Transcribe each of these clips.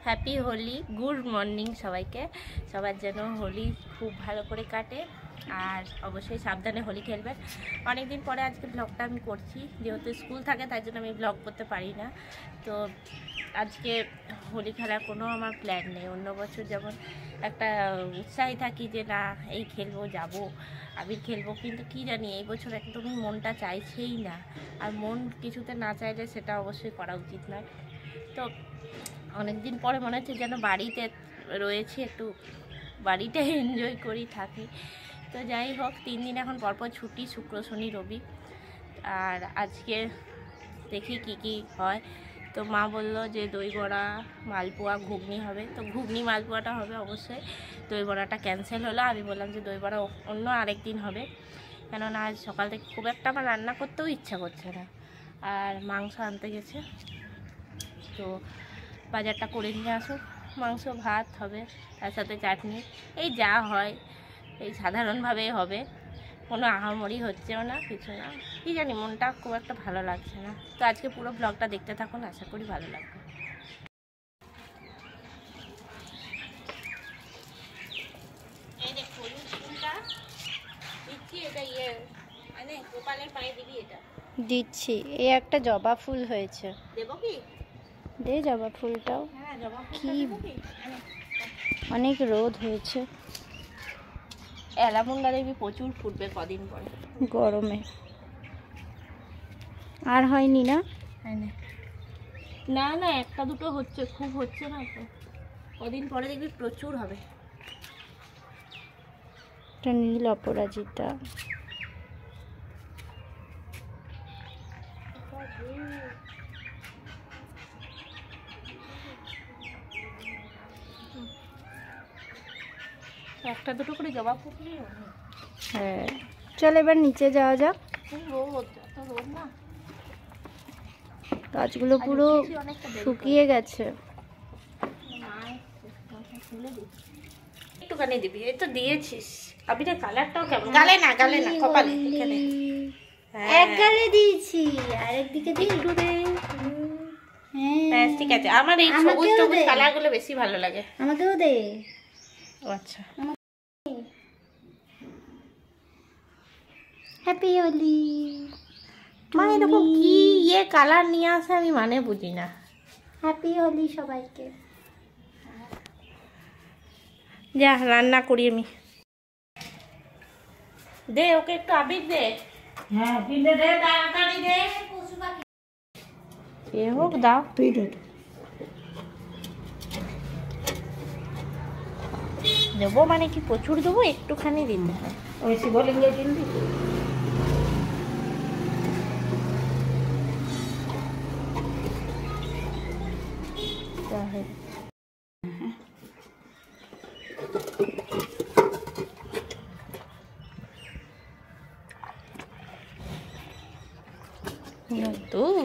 Happy Holi, good morning সবাইকে। সবার যেন হোলি খুব ভালো করে কাটে, আর অবশ্যই সাবধানে হোলি খেলবেন। অনেক দিন পরে আজকে ব্লগটা আমি করছি, যেহেতু স্কুল থাকে তাই জন্য আমি ব্লগ করতে পারি না। তো আজকে হোলি খেলার কোনো আমার প্ল্যান নেই। অন্য বছর যেমন একটা উৎসাহী থাকি যে না এই খেলবো, যাব আবির খেলবো, কিন্তু কি জানি এই বছর একদমই মনটা চাইছেই না। আর মন কিছুতে না চাইলে সেটা অবশ্যই করা উচিত নয়। তো অনেক দিন পরে মনে হচ্ছে যেন বাড়িতে রয়েছি, একটু বাড়িতে এনজয় করি থাকি। তো যাই হোক, 3 দিন এখন পরপর ছুটি, শুক্র শনি রবি। আর আজকে দেখি কি কি হয়। তো মা বলল যে দই বড়া, মালপোয়া, ঘুগনি হবে। তো ঘুগনি মালপোয়াটা হবে অবশ্যই, দই বড়াটা ক্যান্সেল হলো। আমি বললাম যে দই বড়া অন্য আরেক দিন হবে, কেননা আজ সকাল থেকে খুব একটা আমার রান্না করতেও ইচ্ছা করছে না। আর মাংস আনতে গেছে, তো বাজারটা করে নিয়ে আসুক। মাংস ভাত হবে, তার সাথে চাটনি, এই যা হয় এই সাধারণভাবেই হবে। কোনো আহামরি হচ্ছেও না, কিছু না। কি জানি মনটা খুব একটা ভালো লাগছে না। তো আজকে পুরো ব্লগটা দেখতে থাকুন, আশা করি ভালো লাগবে। এই দেখুন ফুলটা দিচ্ছি, এটা মানে গোপালের পায়ে দিবি। এটা দিচ্ছি। এই একটা জবা ফুল হয়েছে, দেবো কি? দে জবা ফুলটাও। হ্যাঁ, জবা কি ফুলটা দেবো কি? অনেক রোদ হয়েছে অ্যালামুন্ডা দেখবি প্রচুর ফুটবে কদিন পরে গরমে। আর হয়নি না? না না, একটা দুটো হচ্ছে, খুব হচ্ছে না তো। কদিন পরে দেখবি প্রচুর হবে। এটা নীল অপরাজিতা। একটা দুটো করে জবা ফুটলেই হবে। হ্যাঁ, চল এবার নিচে যাওয়া যাক। রোদ, এত রোদ না, গাছগুলো পুরো শুকিয়ে গেছে। একটুখানি দিবি, এই তো দিয়েছিস। আবিরের কালারটাও কেমন, গালে না গালে না, কপালে এখানে। এক গালে দিয়েছি, আর একদিকে দিই একটু দে। হ্যাঁ ঠিক আছে, আমার এই সবুজ সবুজ কালারগুলো বেশি ভালো লাগে। আমাকেও দে। ও আচ্ছা, হ্যাপি হোলি। মা এরকম কি কালার নিয়ে আসে আমি মানে বুঝি না। হ্যাপি হোলি সবাইকে। যা রান্না করি আমি। দে ওকে একটু আবির দে। হ্যাঁ পিঠে দে, তাড়াতাড়ি দে। এ হোক, দাও পিঠে দেবো মানে কি প্রচুর দেবো, একটুখানি দিতে হয়। ওই শিবলিঙ্গে কিনবি?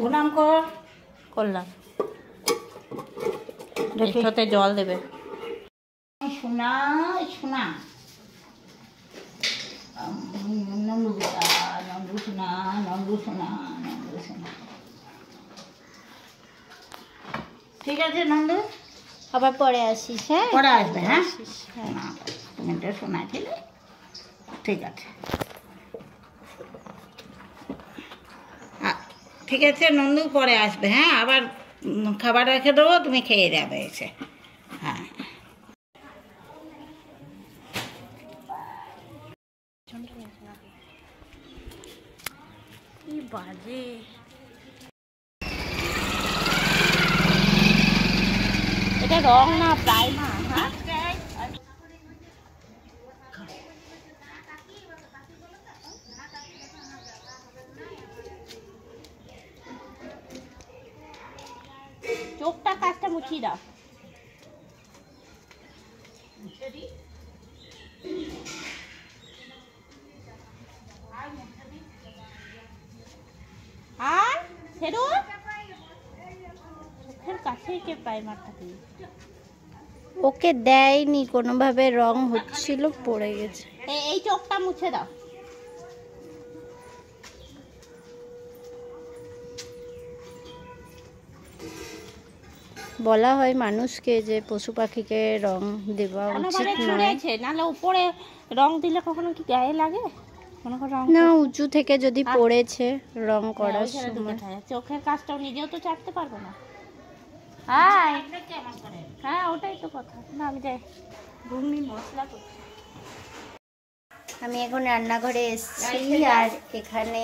প্রণাম কর। করলাম, একসাথে জল দেবে। শোনা শোনা নন্দু নন্দু শোনা, নন্দু শোনা, নন্দু শোনা। ঠিক আছে নন্দু, আবার পরে আসিস। হ্যাঁ পরে আসবে। হ্যাঁ তুমি তো শোনা ছিলে, ঠিক আছে। ঠিক আছে নন্দু, পরে আসবে। হ্যাঁ আবার খাবার রেখে দেবো, তুমি খেয়ে যাবে এসে। হ্যাঁ কি বাজে, এটা রং না প্রাইমার। হ্যাঁ চোখটা কাজটা মুছিয়ে দাও। আর ফেরো চোখের কাছেই কে প্রাইমারটা দিয়ে। ওকে দেয়নি কোনোভাবে, রং হচ্ছিল পড়ে গেছে। এই চোখটা মুছে দাও। বলা হয় মানুষকে যে পশু পাখিকে রং দেওয়া উচিত নয়। নাহলে উপরে রং দিলে কখনো কি গায়ে লাগে? না, উঁচু থেকে যদি পড়েছে রং করার সময়। চোখের কাজটাও নিজেও তো চাটতে পারবো না। হ্যাঁ ওটাই তো কথা। না আমি যাই ঘুগনি মশলা করছি। আমি এখন রান্নাঘরে এসেছি আর এখানে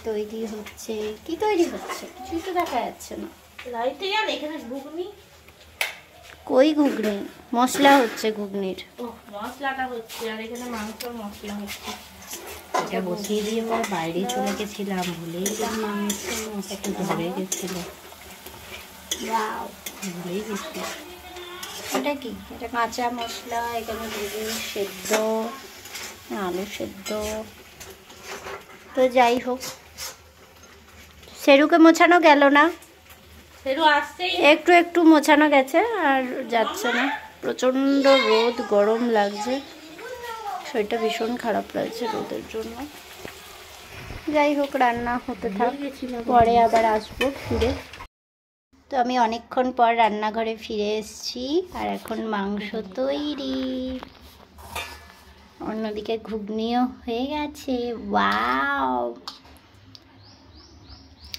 তৈরি হচ্ছে। কি তৈরি হচ্ছে কিছুই তো দেখা যাচ্ছে না। লাইটে আর এখানে ঘুগনি। কই ঘুগনি? মশলা হচ্ছে ঘুগনির। ও মশলাটা হচ্ছে আর এখানে মাংসর মশলা হচ্ছে। এটা বসিয়ে দিয়ে আমরা বাইরে চলে গেছিলাম, ভুলেই মাংস একটু ধরে গেছিল। ভুলেই গেছি। এটা কি? এটা কাঁচা মশলা, এখানে বেগুন সেদ্ধ, আলু সেদ্ধ। তো যাই হোক, সেরুকে মোছানো গেল না, একটু একটু মোছানো গেছে আর যাচ্ছে না। প্রচণ্ড রোদ, গরম লাগছে, শরীরটা ভীষণ খারাপ লাগছে রোদের জন্য। যাই হোক, রান্না হতে থাক, পরে আবার আসবো ফিরে। তো আমি অনেকক্ষণ পর রান্নাঘরে ফিরে এসেছি আর এখন মাংস তৈরি, অন্যদিকে ঘুগনিও হয়ে গেছে। ওয়াও,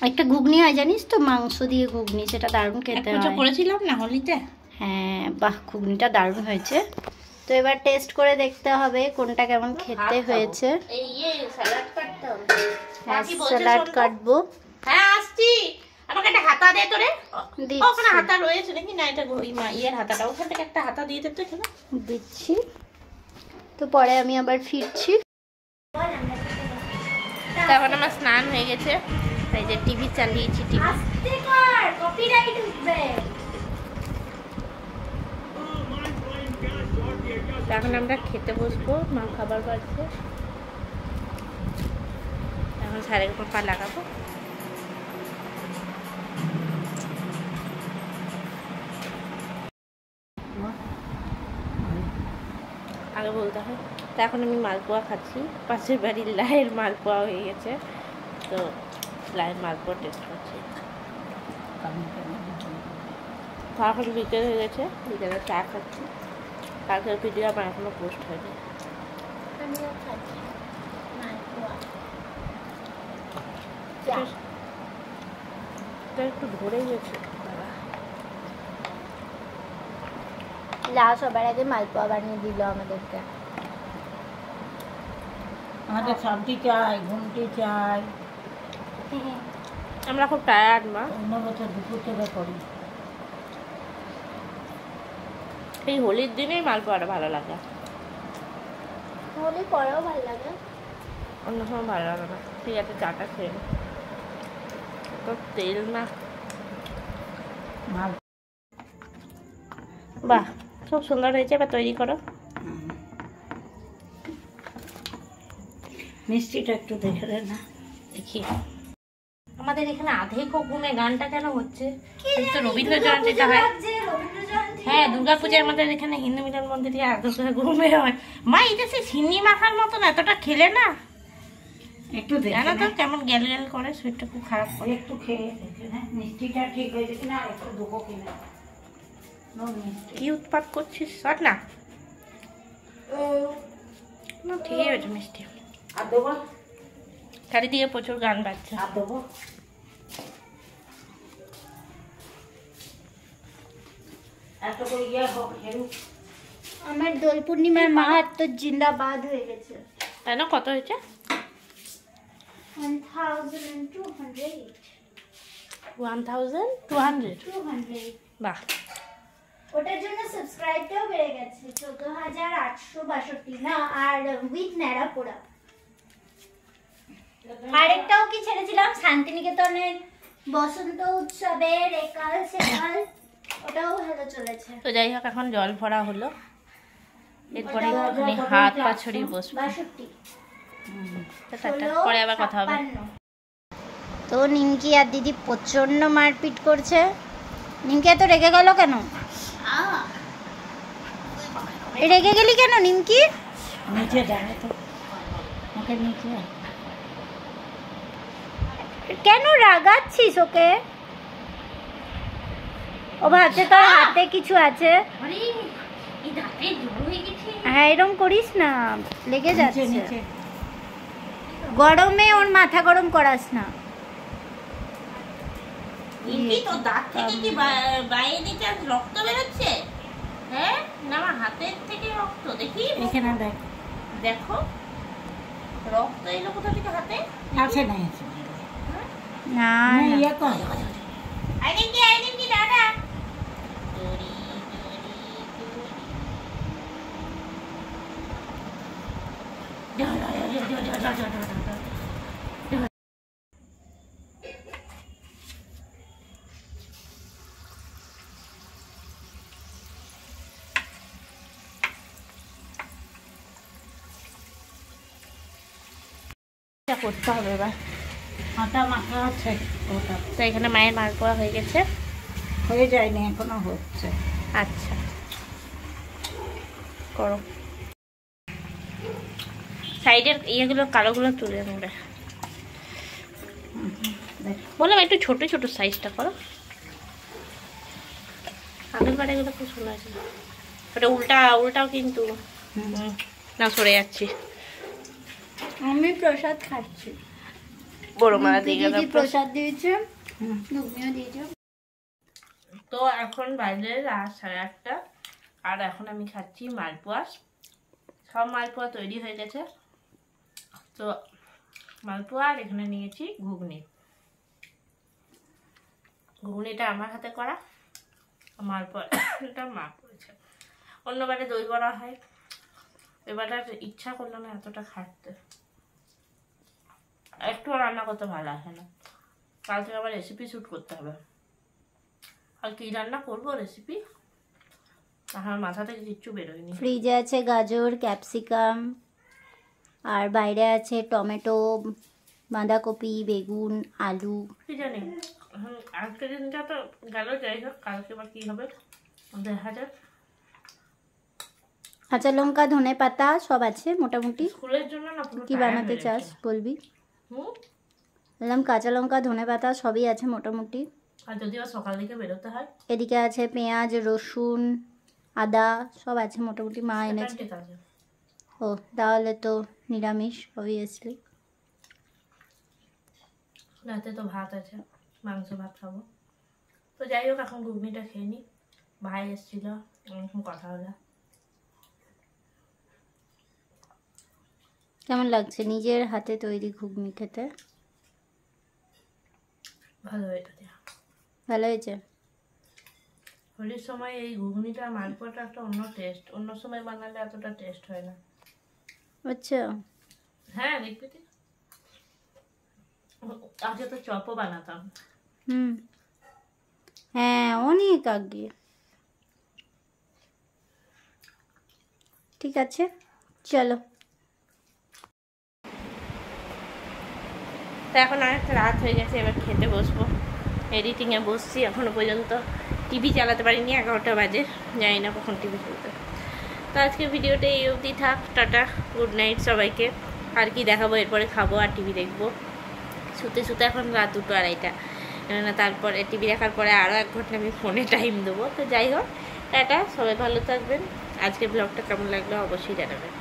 একটা ঘুগনি হয় জানিস তো, মাংস দিয়ে ঘুগনি, সেটা দারুণ খেতে হয়। করেছিলাম না হোলিতে। হ্যাঁ বাহ, ঘুগনিটা দারুণ হয়েছে। তো এবার টেস্ট করে দেখতে হবে কোনটা কেমন খেতে হয়েছে। হ্যাঁ, স্যালাড কাটবো। হ্যাঁ আসছি, আমাকে একটা হাতা দে তোরে। ওখানে হাতা রয়েছে নাকি? না এটা ইয়ের হাতাটা, ওখান থেকে একটা হাতা দিয়ে দে তো। এখানে দিচ্ছি। তো পরে আমি আবার ফিরছি। এখন আমার স্নান হয়ে গেছে, এই যে টিভি চালিয়েছি। টিভি এখন আমরা খেতে বসবো, মা খাবার বাড়ছে। এখন সারের উপর পা লাগাবো। আগে বলতে হয়। তো এখন আমি মালপোয়া খাচ্ছি, পাশের বাড়ির লায়ের মালপোয়া হয়ে গেছে, তো লায়ের মালপোয়া টেস্ট করছি। এখন বিকেল হয়ে গেছে, বিকেলে চা খাচ্ছি। কালকের ভিডিও আমার এখনো পোস্ট হয়নি। একটু ধরেই গেছে। সবার আগে মালপোয়া বানিয়ে দিল আমাদেরকে। আমাদের সবজি চাই, ঘুমটি চাই। আমরা খুব টায়ার্ড মা। অন্য বছর দুপুর থেকে করি। এই হোলির দিনেই মালপোয়াটা ভালো লাগে, হোলি পরেও ভালো লাগে, অন্য সময় ভালো লাগে না। ঠিক আছে, চাটা খেয়ে নি। তো তেল না। বাহ, খুব সুন্দর হয়েছে। এবার তৈরি করো। মিষ্টিটা একটু দেখে দে না। দেখি আমাদের এখানে আধে ঘুমে গানটা কেন হচ্ছে? তো রবীন্দ্র জয়ন্তীটা হয়। হ্যাঁ, দুর্গাপূজায় আমাদের এখানে হিন্দু মিলন মন্দিরে আধে ঘুমে হয়। মা এটা সে সিন্নি মাখার মতন এতটা খেলে না, একটু জানো তো কেমন গ্যাল গ্যাল করে, শরীরটা খুব খারাপ করে। একটু খেয়ে দেখে না মিষ্টিটা ঠিক হয়েছে কিনা, আর একটু দেবো কিনা। কি উৎপাত করছিস? শট না, না ঠিকই হয়েছে মিষ্টি। আর দেবো, চারিদিকে প্রচুর গান বাজছে। আর দেবো। এত করে ইয়ে হোক হেরু। আমার দোল পূর্ণিমার মাহাত্ম্য জিন্দাবাদ হয়ে গেছে। তাই না? কত হয়েছে? 1200। বাহ, ওটার জন্য সাবস্ক্রাইবটাও বেড়ে গেছে 14,862 না, আর উইথ ন্যাড়া পোড়া। আরেকটাও কি ছেড়েছিলাম শান্তিনিকেতনের বসন্ত উৎসবের একাল সেকাল, ওটাও ভালো চলেছে। তো যাই হোক, এখন জল ভরা হলো, এরপরে হাত পা ছড়িয়ে বসবো। 62 পরে আবার কথা হবে। তো নিমকি আর দিদি প্রচন্ড মারপিট করছে। নিমকি এত রেগে গেল কেন? রেগে গেলি কেন নিমকি? নিচে যাবে তো, ওকে নিচে। কেন রাগাচ্ছিস ওকে? ও ভাবছে তোর হাতে কিছু আছে। আরে এই দাঁতে জল হয়ে গেছে। হ্যাঁ এরকম করিস না, লেগে নিচে যাচ্ছে। নিচে গরমে ওর মাথা গরম করাস না। ইন্দি তোর দাঁত থেকে কি বাইরে দিকে রক্ত বেরোচ্ছে? হ্যাঁ না আমার হাতের থেকে রক্ত দেখি। এখানে দেখ দেখো রক্ত এলো কোথা থেকে হাতে? আছে না আছে না না না। ইয়ে কর আইডেন কি দাদা করতে হবে এবার। আটা মাখা আছে ওটা তো এখানে মায়ের মালপোয়া হয়ে গেছে। হয়ে যায়নি এখনো হচ্ছে। আচ্ছা করো, সাইডের ইয়েগুলো কালোগুলো তুলে নেবে। দেখ বললাম একটু ছোট ছোট সাইজটা করো। আগের বার এগুলো খুব সুন্দর আছে। ওটা উল্টাও কিন্তু। না সরে যাচ্ছি। আমি প্রসাদ খাচ্ছি। বড় মারা দিয়ে দিদি গেলাম। প্রসাদ দিয়েছে, হুম। ঘুগনিও দিয়েছে। তো এখন বাজে রাত 8:30 আর এখন আমি খাচ্ছি মালপোয়া। সব মালপোয়া তৈরি হয়ে গেছে। তো মালপোয়া আর এখানে নিয়েছি ঘুগনি। ঘুগনিটা আমার হাতে করা, মালপোয়াটা মা করেছে। অন্যবারে দই বড়া হয়, এবার আর ইচ্ছা করলো না এতটা খাটতে। একটু রান্না করতে ভালো আসে না। কালকে আবার রেসিপি শ্যুট করতে হবে। আর কি রান্না করবো রেসিপি আমার মাথা থেকে কিচ্ছু বেরোয়নি। ফ্রিজে আছে গাজর, ক্যাপসিকাম, আর বাইরে আছে টমেটো, বাঁধাকপি, বেগুন, আলু। কি জানি আজকে দিনটা তো গেল, যাই হোক কালকে বা কি হবে দেখা যাক। কাঁচা লঙ্কা, ধনে পাতা সব আছে মোটামুটি। স্কুলের জন্য না পুরো কি টায়ার্ড বানাতে হয়ে চাস গেছে। বলবি? হুম। বললাম কাঁচা লঙ্কা, ধনে পাতা সবই আছে মোটামুটি। আর যদি বা সকাল দিকে বেরোতে হয় এদিকে আছে পেঁয়াজ, রসুন, আদা সব আছে মোটামুটি, মা সেটা এনেছে। ঠিক আছে। ও তাহলে তো নিরামিষ অবভিয়াসলি। রাতে তো ভাত আছে, মাংস ভাত খাবো। তো যাই হোক এখন ঘুগনিটা খেয়ে নিই। ভাই এসেছিল, এখন কথা হলো। কেমন লাগছে নিজের হাতে তৈরি ঘুগনি খেতে? ভালো হয়েছে। ভালো হয়েছে। হোলির সময় এই ঘুগনিটা মালপোয়াটা একটা অন্য টেস্ট, অন্য সময় বানালে এতটা টেস্ট হয় না। আচ্ছা। হ্যাঁ দেখবি তুই, আগে তো চপও বানাতাম। হুম, হ্যাঁ অনেক আগে। ঠিক আছে চলো। তো এখন অনেক রাত হয়ে গেছে, এবার খেতে বসবো। এডিটিংয়ে বসছি, এখনো পর্যন্ত টিভি চালাতে পারিনি, 11টা বাজে, জানি না কখন টিভি চলতে। তো আজকে ভিডিওটা এই অবধি থাক। টাটা, গুড নাইট সবাইকে। আর কি দেখাবো, এরপরে খাবো আর টিভি দেখবো। শুতে শুতে এখন রাত 2টো 2:30, কেননা তারপরে টিভি দেখার পরে আরও 1 ঘন্টা আমি ফোনে টাইম দেবো। তো যাই হোক টাটা, সবাই ভালো থাকবেন। আজকের ব্লগটা কেমন লাগলো অবশ্যই জানাবেন।